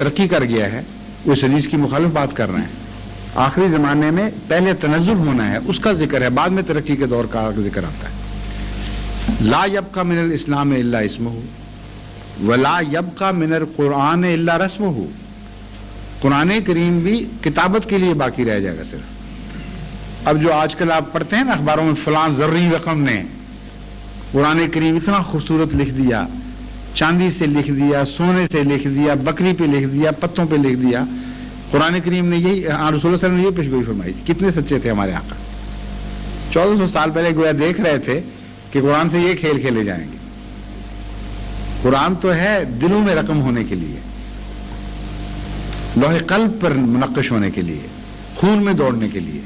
ترقی کر گیا ہے وہ اس حدیث کی مخالف بات کر رہے ہیں. آخری زمانے میں پہلے تنزل ہونا ہے اس کا ذکر ہے, بعد میں ترقی کے دور کا ذکر آتا ہے. لا یبقى من الاسلام الا اسمہ ولا یبقى من القرآن الا رسمہ. قرآن کریم بھی کتابت کے لیے باقی رہ جائے گا صرف. اب جو آج کل آپ پڑھتے ہیں نا اخباروں میں فلاں زرعی رقم نے قرآن کریم اتنا خوبصورت لکھ دیا, چاندی سے لکھ دیا, سونے سے لکھ دیا, بکری پہ لکھ دیا, پتوں پہ لکھ دیا. قرآن کریم نے یہی, رسول اللہ صلی اللہ علیہ وسلم نے یہ پیشگوئی فرمائی تھی. کتنے سچے تھے ہمارے آقا. 1400 سال پہلے گویا دیکھ رہے تھے کہ قرآن سے یہ کھیل کھیلے جائیں گے. قرآن تو ہے دلوں میں رقم ہونے کے لیے, لوح قلب پر منقش ہونے کے لیے, خون میں دوڑنے کے لیے,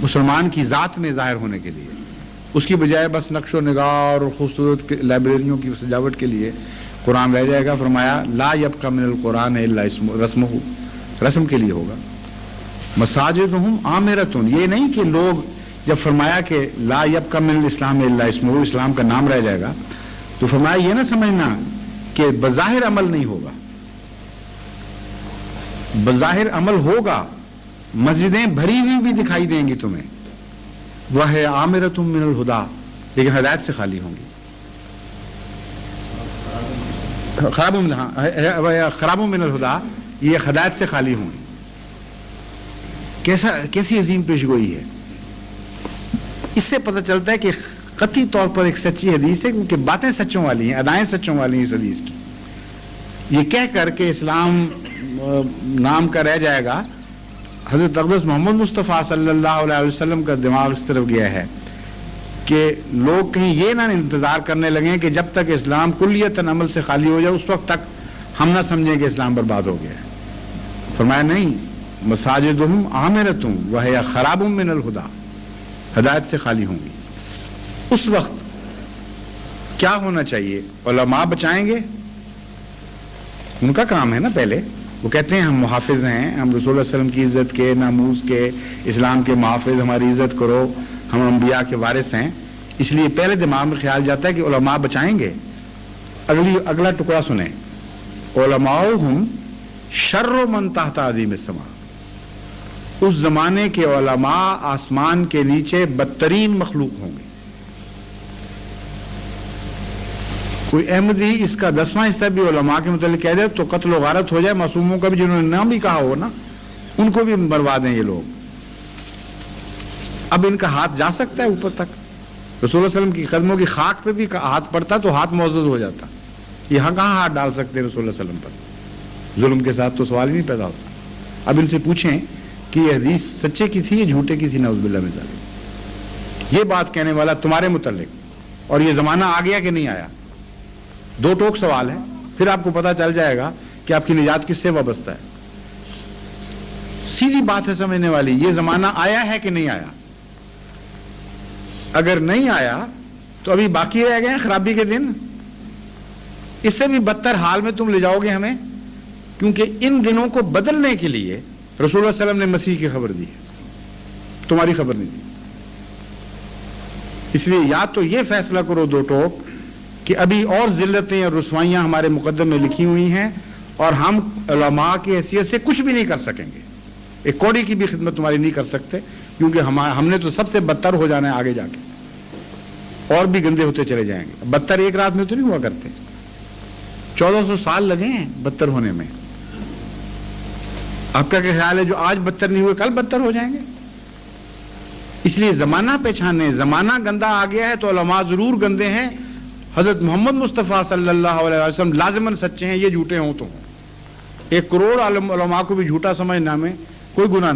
مسلمان کی ذات میں ظاہر ہونے کے لیے. اس کی بجائے بس نقش و نگار اور خوبصورت لائبریریوں کی سجاوٹ کے لیے قرآن رہ جائے گا. فرمایا لا یبقى من القرآن الا رسمہ, رسم کے لیے ہوگا. مساجدہم عامرۃ, یہ نہیں کہ لوگ جب فرمایا کہ لا یبقى من الاسلام الا اسمہ, اسلام کا نام رہ جائے گا, تو فرمایا یہ نہ سمجھنا کہ بظاہر عمل نہیں ہوگا. بظاہر عمل ہوگا, مسجدیں بھری ہوئی بھی دکھائی دیں گی تمہیں, وہ ہے عامرۃ من الہدیٰ, لیکن ہدایت سے خالی ہوں گی. خراب من الہدیٰ, یہ ہدایت سے خالی ہوں گی. کیسی عظیم پیشگوئی ہے. اس سے پتہ چلتا ہے کہ قطعی طور پر ایک سچی حدیث ہے, کیونکہ باتیں سچوں والی ہیں, ادائیں سچوں والی ہیں اس حدیث کی. یہ کہہ کر کہ اسلام نام کا رہ جائے گا, حضرت اقدس محمد مصطفیٰ صلی اللہ علیہ وسلم کا دماغ اس طرف گیا ہے کہ لوگ کہیں یہ نہ انتظار کرنے لگیں کہ جب تک اسلام کلیتاً عمل سے خالی ہو جائے اس وقت تک ہم نہ سمجھیں کہ اسلام برباد ہو گیا ہے. فرمایا نہیں, مساجدہم عامرۃ وہی خراب من الہدیٰ, ہدایت سے خالی ہوں گی. اس وقت کیا ہونا چاہیے؟ علماء بچائیں گے, ان کا کام ہے نا. پہلے وہ کہتے ہیں ہم محافظ ہیں, ہم رسول اللہ علیہ وسلم کی عزت کے, ناموس کے, اسلام کے محافظ, ہماری عزت کرو, ہم انبیاء کے وارث ہیں. اس لیے پہلے دماغ میں خیال جاتا ہے کہ علماء بچائیں گے. اگلا ٹکڑا سنیں, علماؤہم شر من تحت عظیم السماء. اس زمانے کے علماء آسمان کے نیچے بدترین مخلوق ہوں گے. کوئی احمدی اس کا 10واں حصہ بھی علماء کے متعلق کہہ دے تو قتل و غارت ہو جائے. معصوموں کا بھی جنہوں نے نام بھی کہا ہو نا, ان کو بھی برباد ہیں یہ لوگ. اب ان کا ہاتھ جا سکتا ہے اوپر تک. رسول اللہ علیہ وسلم کی قدموں کی خاک پہ بھی ہاتھ پڑتا تو ہاتھ معزز ہو جاتا. یہاں کہاں ہاتھ ڈال سکتے رسول اللہ علیہ وسلم پر؟ ظلم کے ساتھ تو سوال ہی نہیں پیدا ہوتا. اب ان سے پوچھیں کہ یہ حدیث سچے کی تھی یا جھوٹے کی تھی. نعوذ باللہ من ذالک. یہ بات کہنے والا تمہارے متعلق, اور یہ زمانہ آ گیا کہ نہیں آیا؟ دو ٹوک سوال ہے, پھر آپ کو پتا چل جائے گا کہ آپ کی نجات کس سے وابستہ ہے. سیدھی بات ہے سمجھنے والی, یہ زمانہ آیا ہے کہ نہیں آیا؟ اگر نہیں آیا تو ابھی باقی رہ گئے ہیں خرابی کے دن. اس سے بھی بدتر حال میں تم لے جاؤ گے ہمیں, کیونکہ ان دنوں کو بدلنے کے لیے رسول اللہ صلی اللہ علیہ وسلم نے مسیح کی خبر دی ہے, تمہاری خبر نہیں دی. اس لیے یا تو یہ فیصلہ کرو دو ٹوک کہ ابھی اور ذلتیں اور رسوائیاں ہمارے مقدم میں لکھی ہوئی ہیں اور ہم علماء کی حیثیت سے کچھ بھی نہیں کر سکیں گے. ایک کوڑی کی بھی خدمت تمہاری نہیں کر سکتے, کیونکہ ہم نے تو سب سے بدتر ہو جانا ہے آگے جا کے, اور بھی گندے ہوتے چلے جائیں گے. بدتر ایک رات میں تو نہیں ہوا کرتے, 1400 سال لگے ہیں بدتر ہونے میں. آپ کا کیا خیال ہے جو آج بدتر نہیں ہوئے کل بدتر ہو جائیں گے؟ اس لیے زمانہ پہچانے, زمانہ گندا آ گیا ہے تو علماء ضرور گندے ہیں. حضرت محمد مصطفیٰ صلی اللہ علیہ وسلم لازماً سچے ہیں, یہ جھوٹے ہوں تو ہوں. 1 کروڑ علماء کو بھی جھوٹا سمجھنا میں کوئی گناہ نہیں.